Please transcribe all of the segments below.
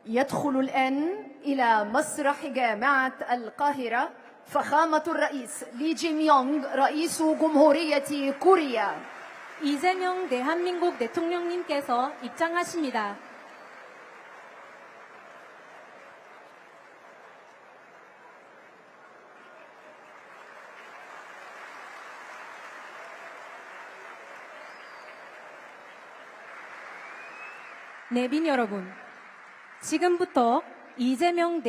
يدخل الآن إلى مسرح جامعة القاهرة فخامة الرئيس 리 지명용 رئيس جمهورية كوريا. 이재명 대한민국 대통령님께서 입장하십니다. 내빈 여러분, 지금부터 이재명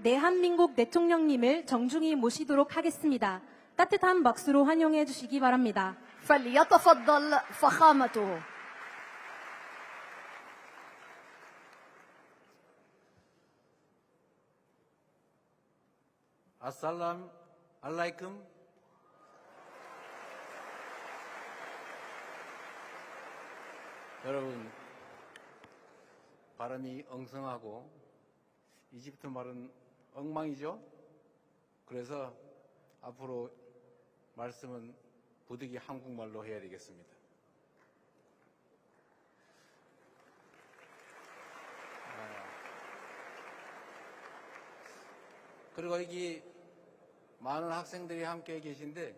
대한민국 대통령님을 정중히 모시도록 하겠습니다. 따뜻한 박수로 환영해 주시기 바랍니다. فليتفضل فخامته. 아살람 알라이쿰. 여러분, 발음이 엉성하고 이집트 말은 엉망이죠. 그래서 앞으로 말씀은 부득이 한국말로 해야 되겠습니다. 그리고 여기 많은 학생들이 함께 계신데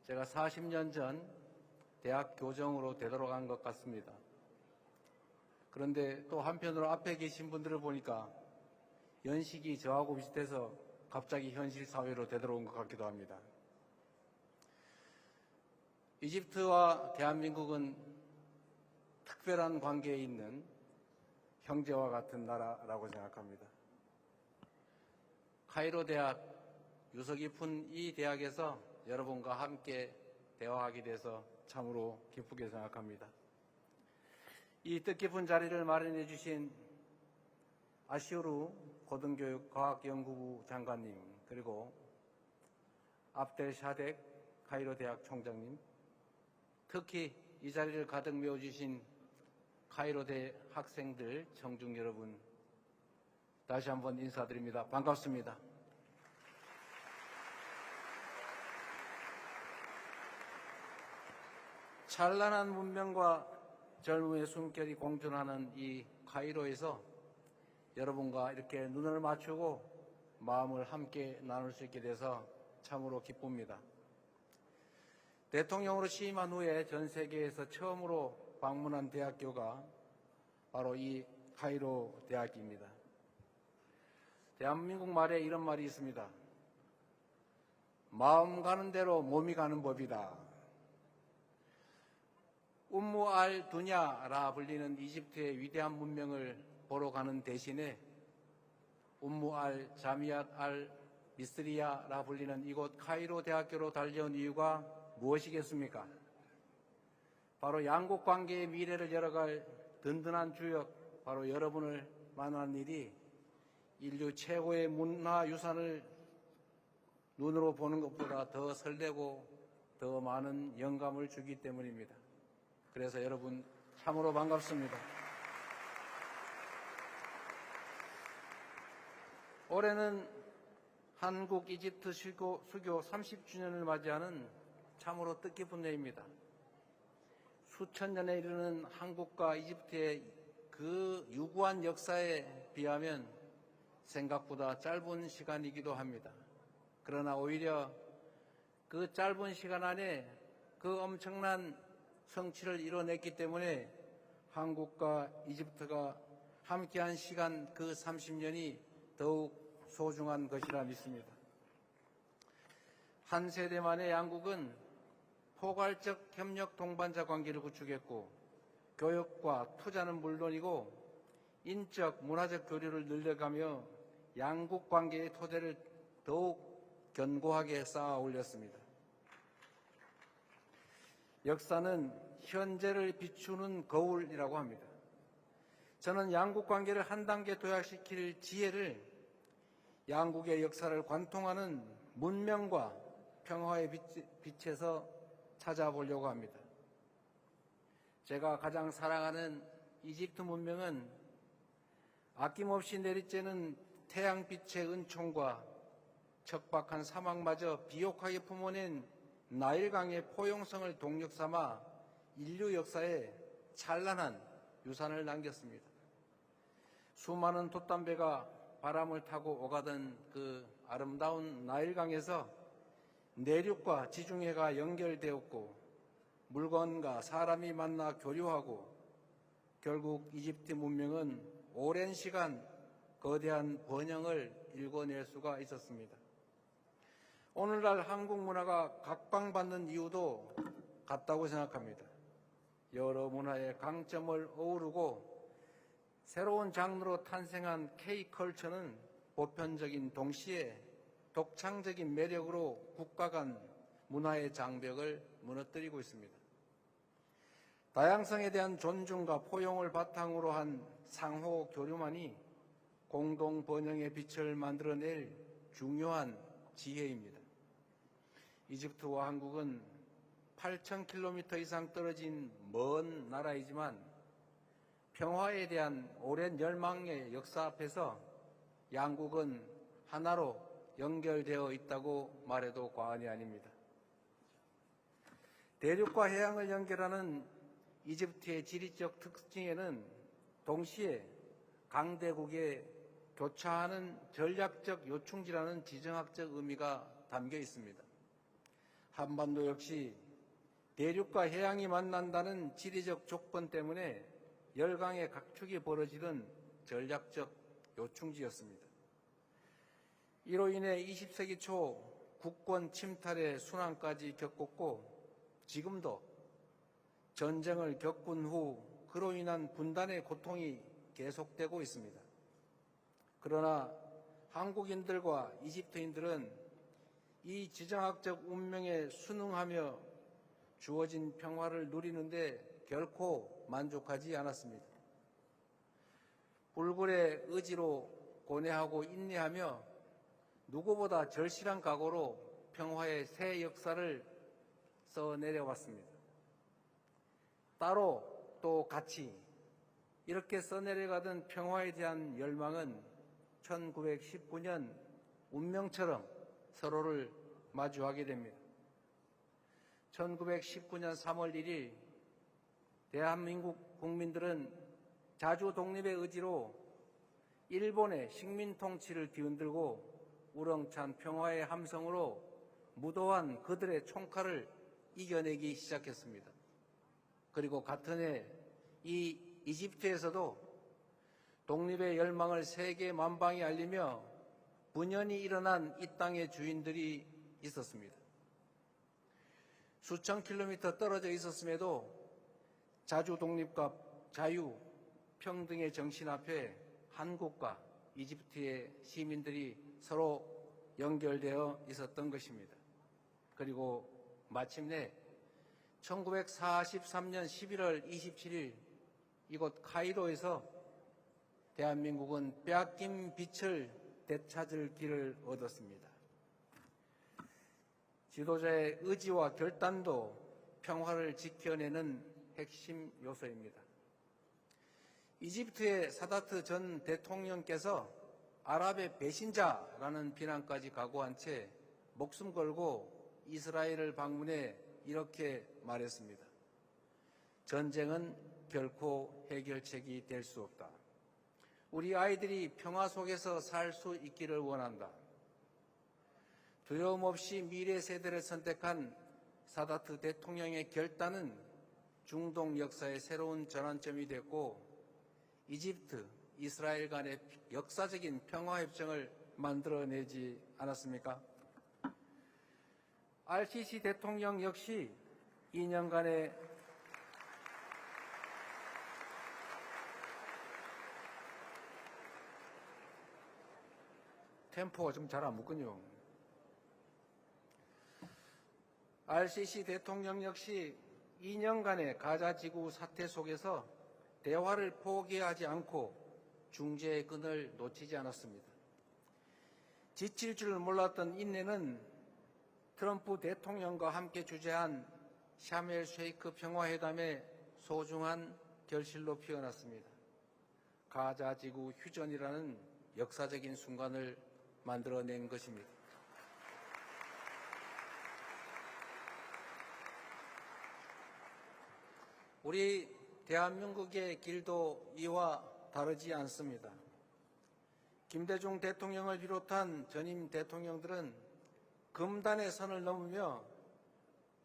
제가 40년 전 대학 교정으로 되돌아간 것 같습니다. 그런데 또 한편으로 앞에 계신 분들을 보니까 연식이 저하고 비슷해서 갑자기 현실 사회로 되돌아온 것 같기도 합니다. 이집트와 대한민국은 특별한 관계에 있는 형제와 같은 나라라고 생각합니다. 카이로 대학, 유서 깊은 이 대학에서 여러분과 함께 대화하게 돼서 참으로 기쁘게 생각합니다. 이 뜻깊은 자리를 마련해 주신 아시우르 고등교육과학연구부 장관님, 그리고 압델 샤덱 카이로 대학 총장님, 특히 이 자리를 가득 메워주신 카이로 대 학생들, 청중 여러분, 다시 한번 인사드립니다. 반갑습니다. 찬란한 문명과 젊음의 숨결이 공존하는 이 카이로에서 여러분과 이렇게 눈을 맞추고 마음을 함께 나눌 수 있게 돼서 참으로 기쁩니다. 대통령으로 취임한 후에 전 세계에서 처음으로 방문한 대학교가 바로 이 카이로 대학입니다. 대한민국 말에 이런 말이 있습니다. 마음 가는 대로 몸이 가는 법이다. 움무 알 두냐라 불리는 이집트의 위대한 문명을 보러 가는 대신에 움무 알 자미앗 알 미스리야라 불리는 이곳 카이로 대학교로 달려온 이유가 무엇이겠습니까? 바로 양국 관계의 미래를 열어갈 든든한 주역, 바로 여러분을 만난 일이 인류 최고의 문화유산을 눈으로 보는 것보다 더 설레고 더 많은 영감을 주기 때문입니다. 그래서 여러분 참으로 반갑습니다. 올해는 한국 이집트 수교 30주년을 맞이하는 참으로 뜻깊은 해입니다. 수천 년에 이르는 한국과 이집트의 그 유구한 역사에 비하면 생각보다 짧은 시간이기도 합니다. 그러나 오히려 그 짧은 시간 안에 그 엄청난 성취를 이뤄냈기 때문에 한국과 이집트가 함께한 시간 그 30년이 더욱 소중한 것이라 믿습니다. 한 세대 만에 양국은 포괄적 협력 동반자 관계를 구축했고 교역과 투자는 물론이고 인적, 문화적 교류를 늘려가며 양국 관계의 토대를 더욱 견고하게 쌓아 올렸습니다. 역사는 현재를 비추는 거울이라고 합니다. 저는 양국 관계를 한 단계 도약시킬 지혜를 양국의 역사를 관통하는 문명과 평화의 빛에서 찾아보려고 합니다. 제가 가장 사랑하는 이집트 문명은 아낌없이 내리쬐는 태양빛의 은총과 척박한 사막마저 비옥하게 품어낸 나일강의 포용성을 동력 삼아 인류 역사에 찬란한 유산을 남겼습니다. 수많은 돛담배가 바람을 타고 오가던 그 아름다운 나일강에서 내륙과 지중해가 연결되었고 물건과 사람이 만나 교류하고 결국 이집트 문명은 오랜 시간 거대한 번영을 일궈낼 수가 있었습니다. 오늘날 한국 문화가 각광받는 이유도 같다고 생각합니다. 여러 문화의 강점을 어우르고 새로운 장르로 탄생한 K컬처는 보편적인 동시에 독창적인 매력으로 국가 간 문화의 장벽을 무너뜨리고 있습니다. 다양성에 대한 존중과 포용을 바탕으로 한 상호 교류만이 공동 번영의 빛을 만들어낼 중요한 지혜입니다. 이집트와 한국은 8,000km 이상 떨어진 먼 나라이지만 평화에 대한 오랜 열망의 역사 앞에서 양국은 하나로 연결되어 있다고 말해도 과언이 아닙니다. 대륙과 해양을 연결하는 이집트의 지리적 특징에는 동시에 강대국의 교차하는 전략적 요충지라는 지정학적 의미가 담겨 있습니다. 한반도 역시 대륙과 해양이 만난다는 지리적 조건 때문에 열강의 각축이 벌어지던 전략적 요충지였습니다. 이로 인해 20세기 초 국권 침탈의 순환까지 겪었고 지금도 전쟁을 겪은 후 그로 인한 분단의 고통이 계속되고 있습니다. 그러나 한국인들과 이집트인들은 이 지정학적 운명에 순응하며 주어진 평화를 누리는데 결코 만족하지 않았습니다. 불굴의 의지로 고뇌하고 인내하며 누구보다 절실한 각오로 평화의 새 역사를 써내려왔습니다. 따로 또 같이 이렇게 써내려가던 평화에 대한 열망은 1919년 운명처럼 서로를 마주하게 됩니다. 1919년 3월 1일 대한민국 국민들은 자주 독립의 의지로 일본의 식민 통치를 뒤흔들고 우렁찬 평화의 함성으로 무도한 그들의 총칼을 이겨내기 시작했습니다. 그리고 같은 해 이 이집트에서도 독립의 열망을 세계 만방에 알리며 분연히 일어난 이 땅의 주인들이 있었습니다. 수천 킬로미터 떨어져 있었음에도 자주 독립과 자유, 평등의 정신 앞에 한국과 이집트의 시민들이 서로 연결되어 있었던 것입니다. 그리고 마침내 1943년 11월 27일 이곳 카이로에서 대한민국은 빼앗긴 빛을 되찾을 길을 얻었습니다. 지도자의 의지와 결단도 평화를 지켜내는 핵심 요소입니다. 이집트의 사다트 전 대통령께서 아랍의 배신자라는 비난까지 각오한 채 목숨 걸고 이스라엘을 방문해 이렇게 말했습니다. 전쟁은 결코 해결책이 될 수 없다. 우리 아이들이 평화 속에서 살 수 있기를 원한다. 두려움 없이 미래 세대를 선택한 사다트 대통령의 결단은 중동 역사의 새로운 전환점이 됐고 이집트, 이스라엘 간의 역사적인 평화협정을 만들어내지 않았습니까? RCC 대통령 역시 2년간의 템포가 좀 잘 안 붙군요. RCC 대통령 역시 2년간의 가자 지구 사태 속에서 대화를 포기하지 않고 중재의 끈을 놓치지 않았습니다. 지칠 줄 몰랐던 인내는 트럼프 대통령과 함께 주재한 샤멜 쉐이크 평화회담의 소중한 결실로 피어났습니다. 가자 지구 휴전이라는 역사적인 순간을 만들어낸 것입니다. 우리 대한민국의 길도 이와 다르지 않습니다. 김대중 대통령을 비롯한 전임 대통령들은 금단의 선을 넘으며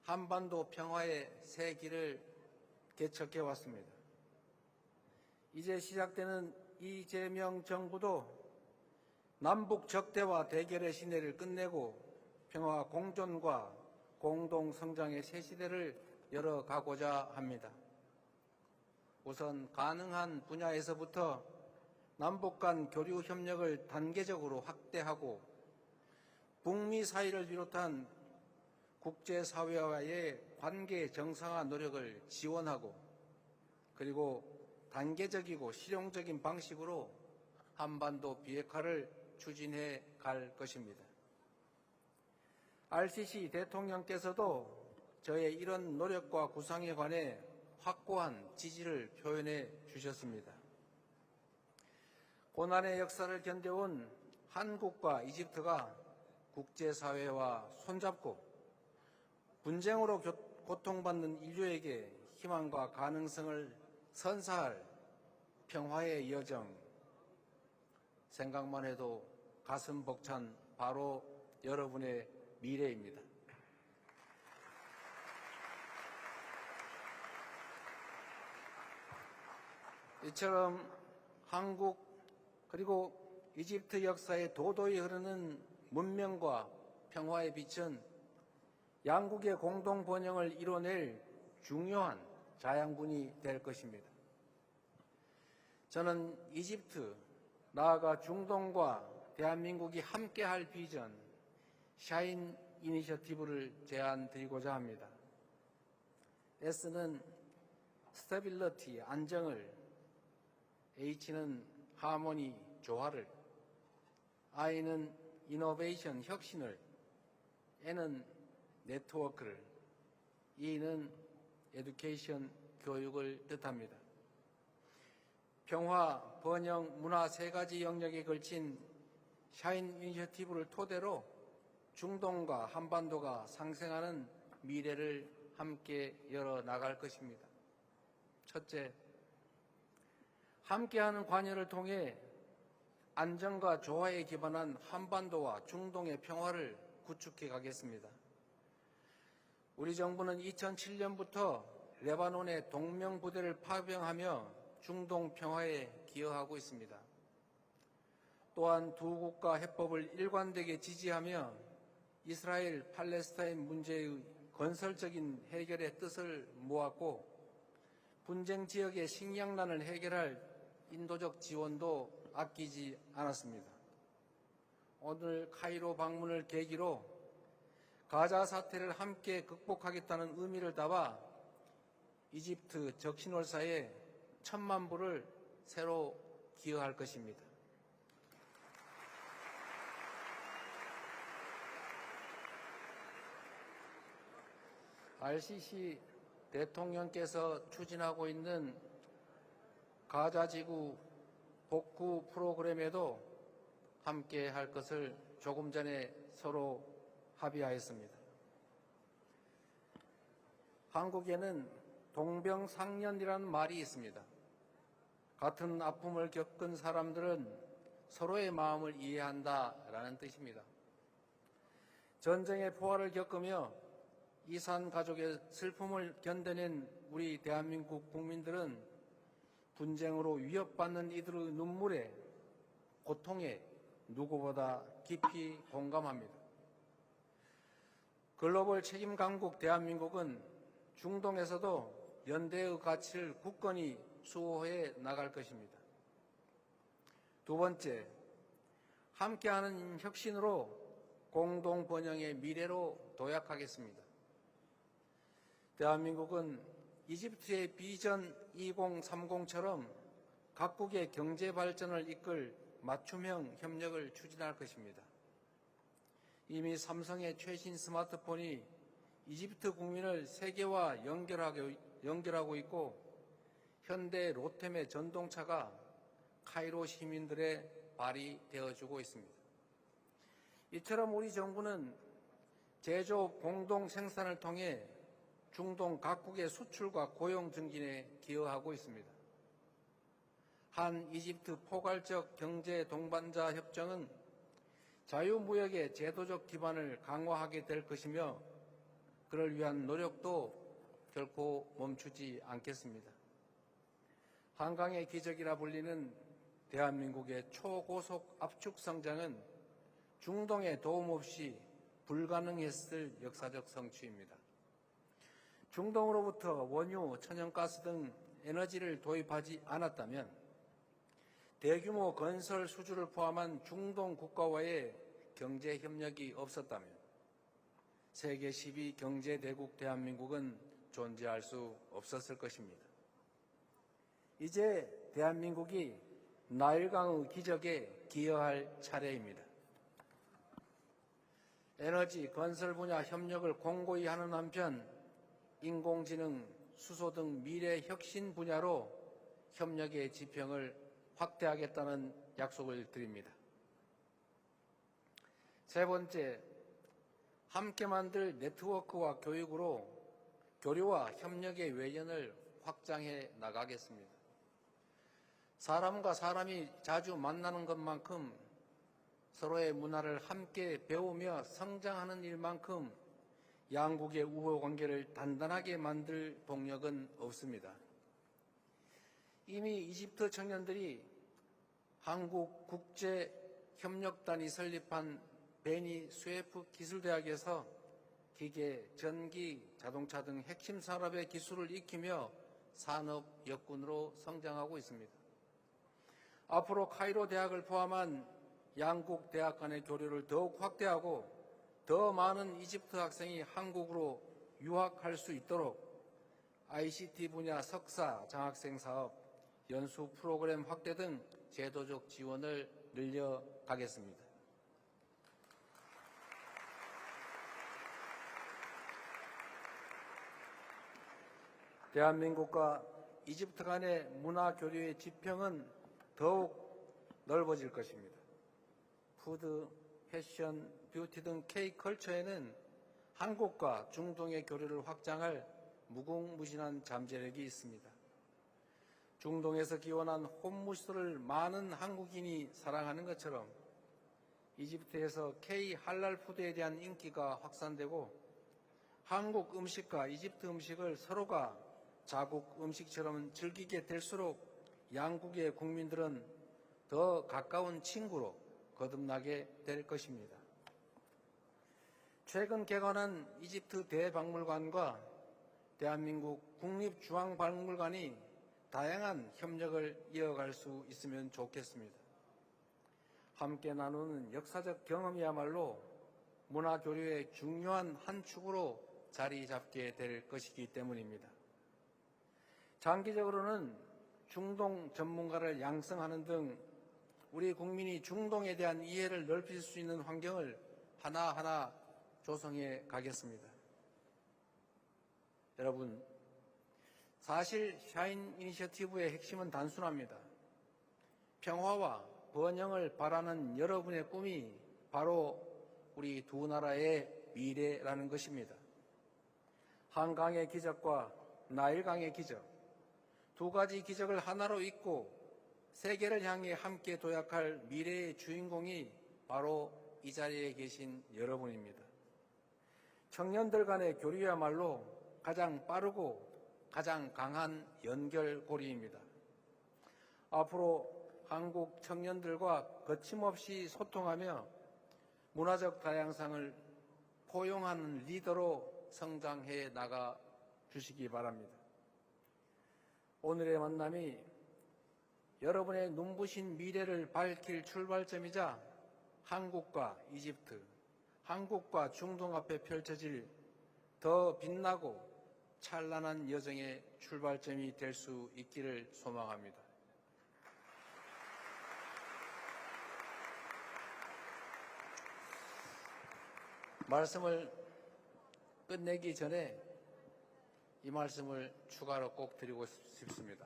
한반도 평화의 새 길을 개척해 왔습니다. 이제 시작되는 이재명 정부도 남북 적대와 대결의 시대를 끝내고 평화 공존과 공동 성장의 새 시대를 열어가고자 합니다. 우선 가능한 분야에서부터 남북 간 교류 협력을 단계적으로 확대하고 북미 사이를 비롯한 국제사회와의 관계 정상화 노력을 지원하고 그리고 단계적이고 실용적인 방식으로 한반도 비핵화를 추진해 갈 것입니다. RCC 대통령께서도 저의 이런 노력과 구상에 관해 확고한 지지를 표현해 주셨습니다. 고난의 역사를 견뎌온 한국과 이집트가 국제사회와 손잡고 분쟁으로 고통받는 인류에게 희망과 가능성을 선사할 평화의 여정, 생각만 해도 가슴 벅찬 바로 여러분의 미래입니다. 이처럼 한국 그리고 이집트 역사에 도도히 흐르는 문명과 평화의 빛은 양국의 공동 번영을 이뤄낼 중요한 자양분이 될 것입니다. 저는 이집트, 나아가 중동과 대한민국이 함께할 비전, 샤인 이니셔티브를 제안드리고자 합니다. S는 스테빌리티, 안정을, H는 하모니, 조화를, I는 이노베이션, 혁신을, N은 네트워크를, E는 에듀케이션, 교육을 뜻합니다. 평화, 번영, 문화 세 가지 영역에 걸친 샤인 이니셔티브를 토대로 중동과 한반도가 상생하는 미래를 함께 열어나갈 것입니다. 첫째, 함께하는 관여를 통해 안정과 조화에 기반한 한반도와 중동의 평화를 구축해 가겠습니다. 우리 정부는 2007년부터 레바논의 동명부대를 파병하며 중동 평화에 기여하고 있습니다. 또한 두 국가 해법을 일관되게 지지하며 이스라엘 팔레스타인 문제의 건설적인 해결의 뜻을 모았고 분쟁 지역의 식량난을 해결할 인도적 지원도 아끼지 않았습니다. 오늘 카이로 방문을 계기로 가자 사태를 함께 극복하겠다는 의미를 담아 이집트 적신월사에 1,000만 불을 새로 기여할 것입니다. RCC 대통령께서 추진하고 있는 가자지구 복구 프로그램에도 함께 할 것을 조금 전에 서로 합의하였습니다. 한국에는 동병상련이라는 말이 있습니다. 같은 아픔을 겪은 사람들은 서로의 마음을 이해한다라는 뜻입니다. 전쟁의 포화를 겪으며 이산 가족의 슬픔을 견뎌낸 우리 대한민국 국민들은 분쟁으로 위협받는 이들의 눈물에, 고통에 누구보다 깊이 공감합니다. 글로벌 책임 강국 대한민국은 중동에서도 연대의 가치를 굳건히 수호해 나갈 것입니다. 두 번째, 함께하는 혁신으로 공동 번영의 미래로 도약하겠습니다. 대한민국은 이집트의 비전 2030처럼 각국의 경제 발전을 이끌 맞춤형 협력을 추진할 것입니다. 이미 삼성의 최신 스마트폰이 이집트 국민을 세계와 연결하고 있고 현대 로템의 전동차가 카이로 시민들의 발이 되어주고 있습니다. 이처럼 우리 정부는 제조업 공동 생산을 통해 중동 각국의 수출과 고용 증진에 기여하고 있습니다. 한 이집트 포괄적 경제 동반자 협정은 자유무역의 제도적 기반을 강화하게 될 것이며 그를 위한 노력도 결코 멈추지 않겠습니다. 한강의 기적이라 불리는 대한민국의 초고속 압축 성장은 중동의 도움 없이 불가능했을 역사적 성취입니다. 중동으로부터 원유, 천연가스 등 에너지를 도입하지 않았다면 대규모 건설 수주를 포함한 중동 국가와의 경제 협력이 없었다면 세계 10위 경제 대국 대한민국은 존재할 수 없었을 것입니다. 이제 대한민국이 나일강의 기적에 기여할 차례입니다. 에너지, 건설 분야 협력을 공고히 하는 한편 인공지능, 수소 등 미래 혁신 분야로 협력의 지평을 확대하겠다는 약속을 드립니다. 세 번째, 함께 만들 네트워크와 교육으로 교류와 협력의 외연을 확장해 나가겠습니다. 사람과 사람이 자주 만나는 것만큼 서로의 문화를 함께 배우며 성장하는 일만큼 양국의 우호 관계를 단단하게 만들 동력은 없습니다. 이미 이집트 청년들이 한국 국제협력단이 설립한 베니 수에프 기술대학에서 기계, 전기, 자동차 등 핵심 산업의 기술을 익히며 산업 역군으로 성장하고 있습니다. 앞으로 카이로 대학을 포함한 양국 대학 간의 교류를 더욱 확대하고 더 많은 이집트 학생이 한국으로 유학할 수 있도록 ICT 분야 석사, 장학생 사업, 연수 프로그램 확대 등 제도적 지원을 늘려가겠습니다. 대한민국과 이집트 간의 문화 교류의 지평은 더욱 넓어질 것입니다. 푸드, 패션, 뷰티 등 K컬처에는 한국과 중동의 교류를 확장할 무궁무진한 잠재력이 있습니다. 중동에서 기원한 홈무스를 많은 한국인이 사랑하는 것처럼 이집트에서 K 할랄 푸드에 대한 인기가 확산되고 한국 음식과 이집트 음식을 서로가 자국 음식처럼 즐기게 될수록 양국의 국민들은 더 가까운 친구로 거듭나게 될 것입니다. 최근 개관한 이집트 대박물관과 대한민국 국립중앙박물관이 다양한 협력을 이어갈 수 있으면 좋겠습니다. 함께 나누는 역사적 경험이야말로 문화교류의 중요한 한 축으로 자리 잡게 될 것이기 때문입니다. 장기적으로는 중동 전문가를 양성하는 등 우리 국민이 중동에 대한 이해를 넓힐 수 있는 환경을 하나하나 조성해 가겠습니다. 여러분, 사실 샤인 이니셔티브의 핵심은 단순합니다. 평화와 번영을 바라는 여러분의 꿈이 바로 우리 두 나라의 미래라는 것입니다. 한강의 기적과 나일강의 기적, 두 가지 기적을 하나로 잇고 세계를 향해 함께 도약할 미래의 주인공이 바로 이 자리에 계신 여러분입니다. 청년들 간의 교류야말로 가장 빠르고 가장 강한 연결고리입니다. 앞으로 한국 청년들과 거침없이 소통하며 문화적 다양성을 포용하는 리더로 성장해 나가 주시기 바랍니다. 오늘의 만남이 여러분의 눈부신 미래를 밝힐 출발점이자 한국과 이집트, 한국과 중동 앞에 펼쳐질 더 빛나고 찬란한 여정의 출발점이 될 수 있기를 소망합니다. 말씀을 끝내기 전에 이 말씀을 추가로 꼭 드리고 싶습니다.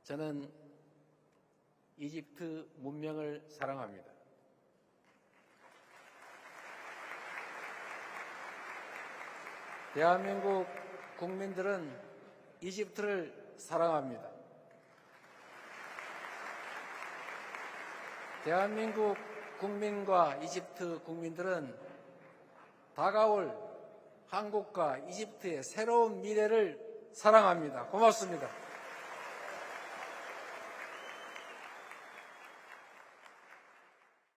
저는 이집트 문명을 사랑합니다. 대한민국 국민들은 이집트를 사랑합니다. 대한민국 국민과 이집트 국민들은 다가올 한국과 이집트의 새로운 미래를 사랑합니다. 고맙습니다.